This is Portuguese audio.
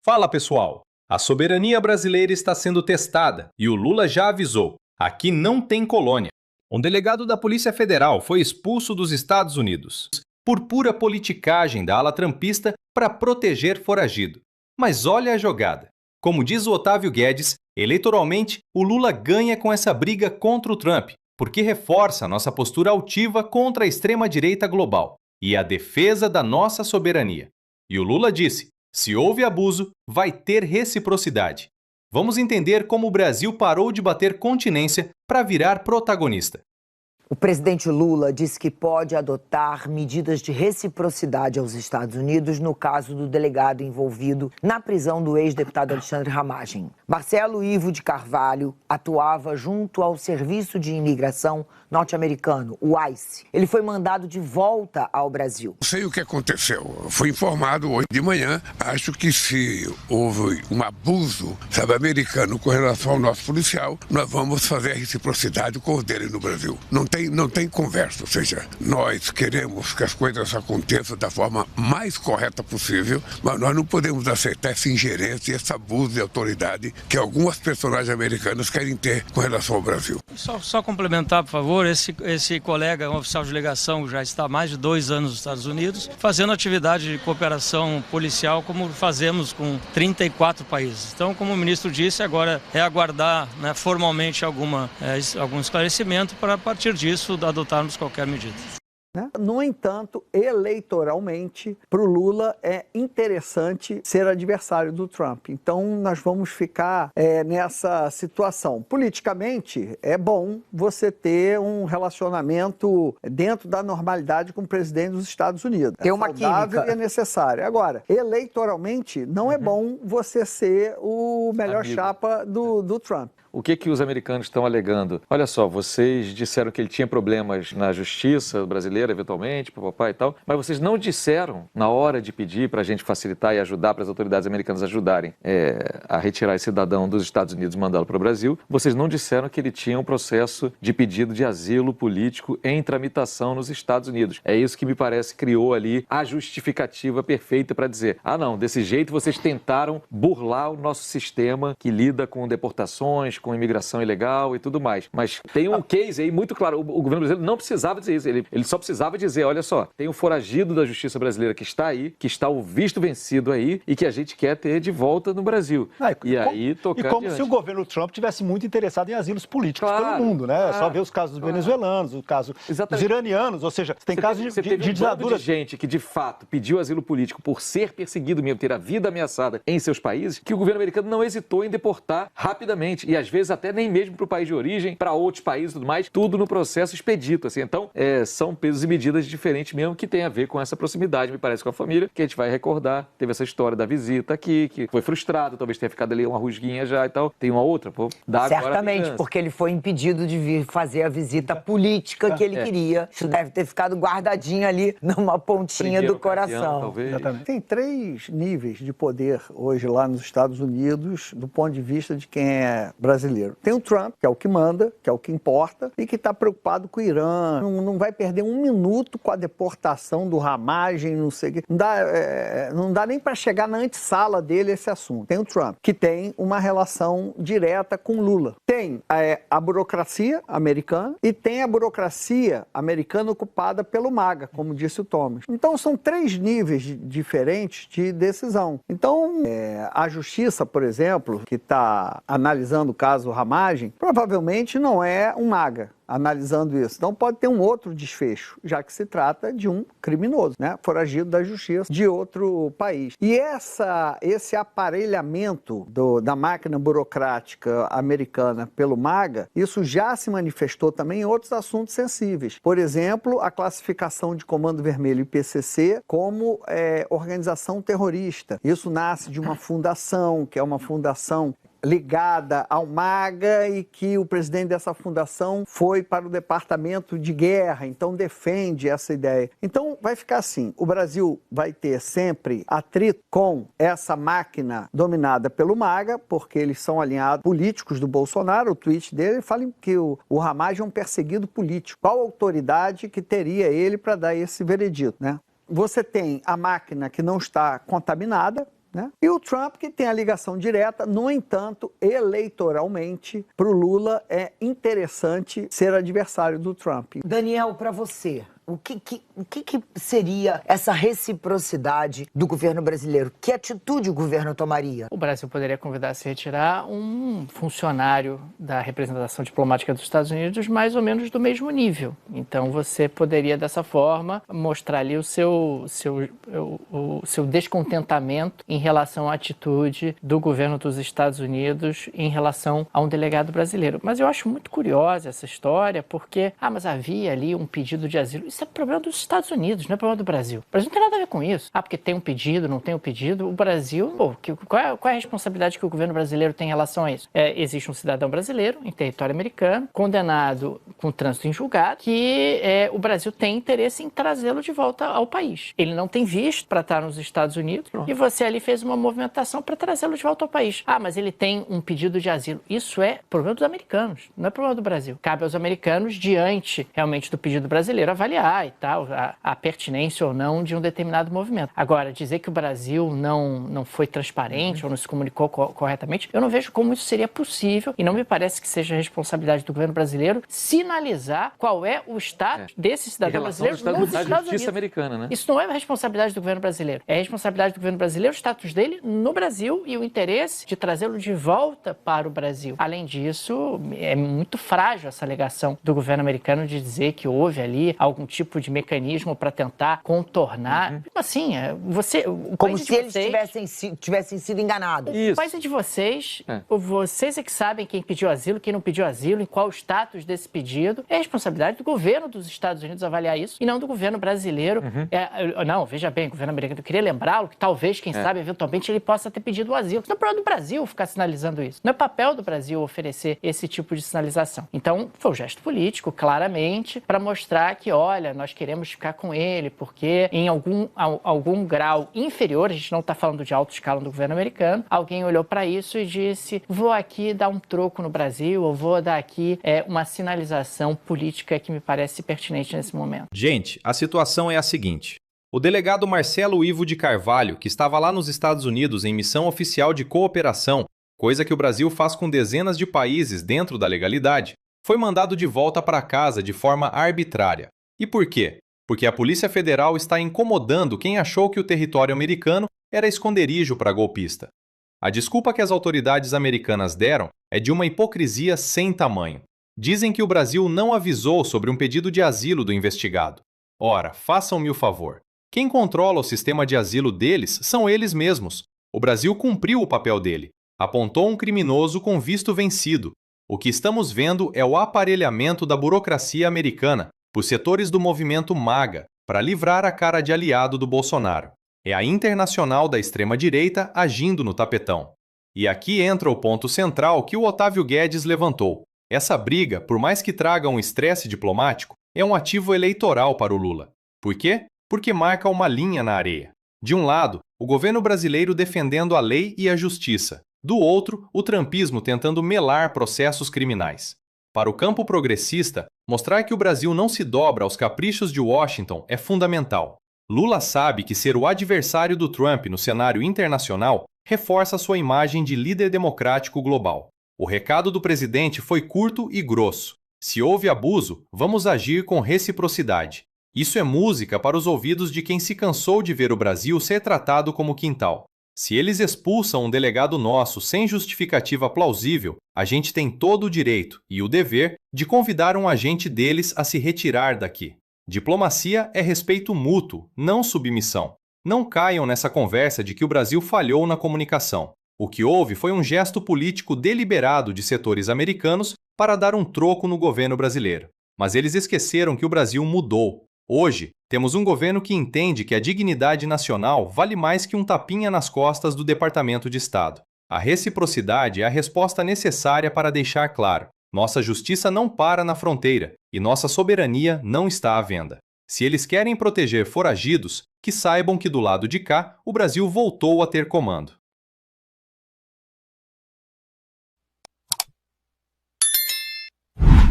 Fala pessoal! A soberania brasileira está sendo testada e o Lula já avisou: aqui não tem colônia. Um delegado da Polícia Federal foi expulso dos Estados Unidos por pura politicagem da ala trampista para proteger foragido. Mas olha a jogada. Como diz o Otávio Guedes, eleitoralmente o Lula ganha com essa briga contra o Trump, porque reforça nossa postura altiva contra a extrema-direita global e a defesa da nossa soberania. E o Lula disse: se houve abuso, vai ter reciprocidade. Vamos entender como o Brasil parou de bater continência para virar protagonista. O presidente Lula disse que pode adotar medidas de reciprocidade aos Estados Unidos no caso do delegado envolvido na prisão do ex-deputado Alexandre Ramagem. Marcelo Ivo de Carvalho atuava junto ao Serviço de Imigração norte-americano, o ICE. Ele foi mandado de volta ao Brasil. Não sei o que aconteceu. Fui informado hoje de manhã. Acho que se houve um abuso, americano com relação ao nosso policial, nós vamos fazer a reciprocidade com o dele no Brasil. Não tem conversa, ou seja, nós queremos que as coisas aconteçam da forma mais correta possível, mas nós não podemos aceitar essa ingerência e esse abuso de autoridade que algumas personagens americanas querem ter com relação ao Brasil. Só complementar, por favor, esse colega, um oficial de delegação, já está há mais de 2 anos nos Estados Unidos, fazendo atividade de cooperação policial como fazemos com 34 países. Então, como o ministro disse, agora é aguardar, formalmente algum esclarecimento para, a partir disso, adotarmos qualquer medida. No entanto, eleitoralmente, para o Lula é interessante ser adversário do Trump. Então, nós vamos ficar nessa situação. Politicamente, é bom você ter um relacionamento dentro da normalidade com o presidente dos Estados Unidos. Tem uma saudável química. E é necessário. Agora, eleitoralmente, não é bom você ser o melhor chapa do Trump. O que os americanos estão alegando? Olha só, vocês disseram que ele tinha problemas na justiça brasileira, eventualmente, papapá e tal, mas vocês não disseram, na hora de pedir para a gente facilitar e ajudar, para as autoridades americanas ajudarem a retirar esse cidadão dos Estados Unidos e mandá-lo para o Brasil, vocês não disseram que ele tinha um processo de pedido de asilo político em tramitação nos Estados Unidos. É isso que me parece criou ali a justificativa perfeita para dizer: ah não, desse jeito vocês tentaram burlar o nosso sistema que lida com deportações, com imigração ilegal e tudo mais. Mas tem um case aí muito claro. O governo brasileiro não precisava dizer isso. Ele só precisava dizer: olha só, tem um foragido da justiça brasileira que está aí, que está o visto vencido aí e que a gente quer ter de volta no Brasil. E como adiante. Se o governo Trump tivesse muito interessado em asilos políticos pelo mundo, né? Só ver os casos dos venezuelanos, o caso dos iranianos, ou seja, tem casos de ditadura. De gente que de fato pediu asilo político por ser perseguido mesmo, ter a vida ameaçada em seus países, que o governo americano não hesitou em deportar rapidamente e às vezes até nem mesmo para o país de origem, para outros países e tudo mais, tudo no processo expedito, assim. Então, são pesos e medidas diferentes mesmo que tem a ver com essa proximidade, me parece, com a família, que a gente vai recordar. Teve essa história da visita aqui, que foi frustrado, talvez tenha ficado ali uma rusguinha já e tal. Tem uma outra, certamente, porque ele foi impedido de vir fazer a visita política que ele queria. Isso deve ter ficado guardadinho ali numa pontinha do coração. Talvez. Exatamente. Tem 3 níveis de poder hoje lá nos Estados Unidos, do ponto de vista de quem é brasileiro. Tem o Trump, que é o que manda, que é o que importa, e que está preocupado com o Irã. Não vai perder um minuto com a deportação do Ramagem, não sei o quê. Não dá nem para chegar na antessala dele esse assunto. Tem o Trump, que tem uma relação direta com Lula. Tem a burocracia americana e tem a burocracia americana ocupada pelo MAGA, como disse o Thomas. Então, são 3 níveis diferentes de decisão. Então, a justiça, por exemplo, que está analisando o caso Ramagem, provavelmente não é um MAGA analisando isso. Então pode ter um outro desfecho, já que se trata de um criminoso, foragido da justiça de outro país. E esse aparelhamento da máquina burocrática americana pelo MAGA, isso já se manifestou também em outros assuntos sensíveis. Por exemplo, a classificação de Comando Vermelho e PCC como organização terrorista. Isso nasce de uma fundação, que é uma fundação ligada ao MAGA e que o presidente dessa fundação foi para o Departamento de Guerra, então defende essa ideia. Então vai ficar assim, o Brasil vai ter sempre atrito com essa máquina dominada pelo MAGA, porque eles são alinhados políticos do Bolsonaro. O tweet dele fala que o Ramagem é um perseguido político. Qual autoridade que teria ele para dar esse veredito, Você tem a máquina que não está contaminada, né? E o Trump, que tem a ligação direta, no entanto, eleitoralmente, para o Lula é interessante ser adversário do Trump. Daniel, para você, o que seria essa reciprocidade do governo brasileiro? Que atitude o governo tomaria? O Brasil poderia convidar a se retirar um funcionário da representação diplomática dos Estados Unidos mais ou menos do mesmo nível. Então você poderia, dessa forma, mostrar ali o seu descontentamento em relação à atitude do governo dos Estados Unidos em relação a um delegado brasileiro. Mas eu acho muito curiosa essa história porque, mas havia ali um pedido de asilo. Isso é problema dos Estados Unidos, não é problema do Brasil. O Brasil não tem nada a ver com isso. Porque tem um pedido, não tem um pedido. O Brasil, qual é a responsabilidade que o governo brasileiro tem em relação a isso? Existe um cidadão brasileiro em território americano, condenado com trânsito em julgado, que o Brasil tem interesse em trazê-lo de volta ao país. Ele não tem visto para estar nos Estados Unidos e você ali fez uma movimentação para trazê-lo de volta ao país. Mas ele tem um pedido de asilo. Isso é problema dos americanos, não é problema do Brasil. Cabe aos americanos, diante realmente do pedido brasileiro, avaliar e tal, a pertinência ou não de um determinado movimento. Agora, dizer que o Brasil não foi transparente ou não se comunicou corretamente, eu não vejo como isso seria possível e não me parece que seja a responsabilidade do governo brasileiro sinalizar qual é o status desse cidadão brasileiro nos Estados Unidos. Americana, né? Isso não é a responsabilidade do governo brasileiro. É a responsabilidade do governo brasileiro, o status dele no Brasil e o interesse de trazê-lo de volta para o Brasil. Além disso, é muito frágil essa alegação do governo americano de dizer que houve ali algum tipo de mecanismo para tentar contornar. Assim, como se eles tivessem sido enganados. O país é de vocês. Vocês é que sabem quem pediu asilo, quem não pediu asilo, em qual o status desse pedido. É responsabilidade do governo dos Estados Unidos avaliar isso e não do governo brasileiro. Não, veja bem, o governo americano, eu queria lembrá-lo que talvez, quem sabe, eventualmente ele possa ter pedido o asilo. Não é problema do Brasil ficar sinalizando isso. Não é papel do Brasil oferecer esse tipo de sinalização. Então, foi um gesto político, claramente, para mostrar que, olha, nós queremos ficar com ele, porque em algum grau inferior, a gente não está falando de alto escalão do governo americano, alguém olhou para isso e disse, vou aqui dar um troco no Brasil, ou vou dar aqui uma sinalização política que me parece pertinente nesse momento. Gente, a situação é a seguinte. O delegado Marcelo Ivo de Carvalho, que estava lá nos Estados Unidos em missão oficial de cooperação, coisa que o Brasil faz com dezenas de países dentro da legalidade, foi mandado de volta para casa de forma arbitrária. E por quê? Porque a Polícia Federal está incomodando quem achou que o território americano era esconderijo para golpista. A desculpa que as autoridades americanas deram é de uma hipocrisia sem tamanho. Dizem que o Brasil não avisou sobre um pedido de asilo do investigado. Ora, façam-me o favor. Quem controla o sistema de asilo deles são eles mesmos. O Brasil cumpriu o papel dele. Apontou um criminoso com visto vencido. O que estamos vendo é o aparelhamento da burocracia americana por setores do movimento MAGA para livrar a cara de aliado do Bolsonaro. É a internacional da extrema-direita agindo no tapetão. E aqui entra o ponto central que o Otávio Guedes levantou. Essa briga, por mais que traga um estresse diplomático, é um ativo eleitoral para o Lula. Por quê? Porque marca uma linha na areia. De um lado, o governo brasileiro defendendo a lei e a justiça. Do outro, o trumpismo tentando melar processos criminais. Para o campo progressista, mostrar que o Brasil não se dobra aos caprichos de Washington é fundamental. Lula sabe que ser o adversário do Trump no cenário internacional reforça sua imagem de líder democrático global. O recado do presidente foi curto e grosso. Se houve abuso, vamos agir com reciprocidade. Isso é música para os ouvidos de quem se cansou de ver o Brasil ser tratado como quintal. Se eles expulsam um delegado nosso sem justificativa plausível, a gente tem todo o direito e o dever de convidar um agente deles a se retirar daqui. Diplomacia é respeito mútuo, não submissão. Não caiam nessa conversa de que o Brasil falhou na comunicação. O que houve foi um gesto político deliberado de setores americanos para dar um troco no governo brasileiro. Mas eles esqueceram que o Brasil mudou. Hoje, temos um governo que entende que a dignidade nacional vale mais que um tapinha nas costas do Departamento de Estado. A reciprocidade é a resposta necessária para deixar claro: nossa justiça não para na fronteira e nossa soberania não está à venda. Se eles querem proteger foragidos, que saibam que do lado de cá o Brasil voltou a ter comando.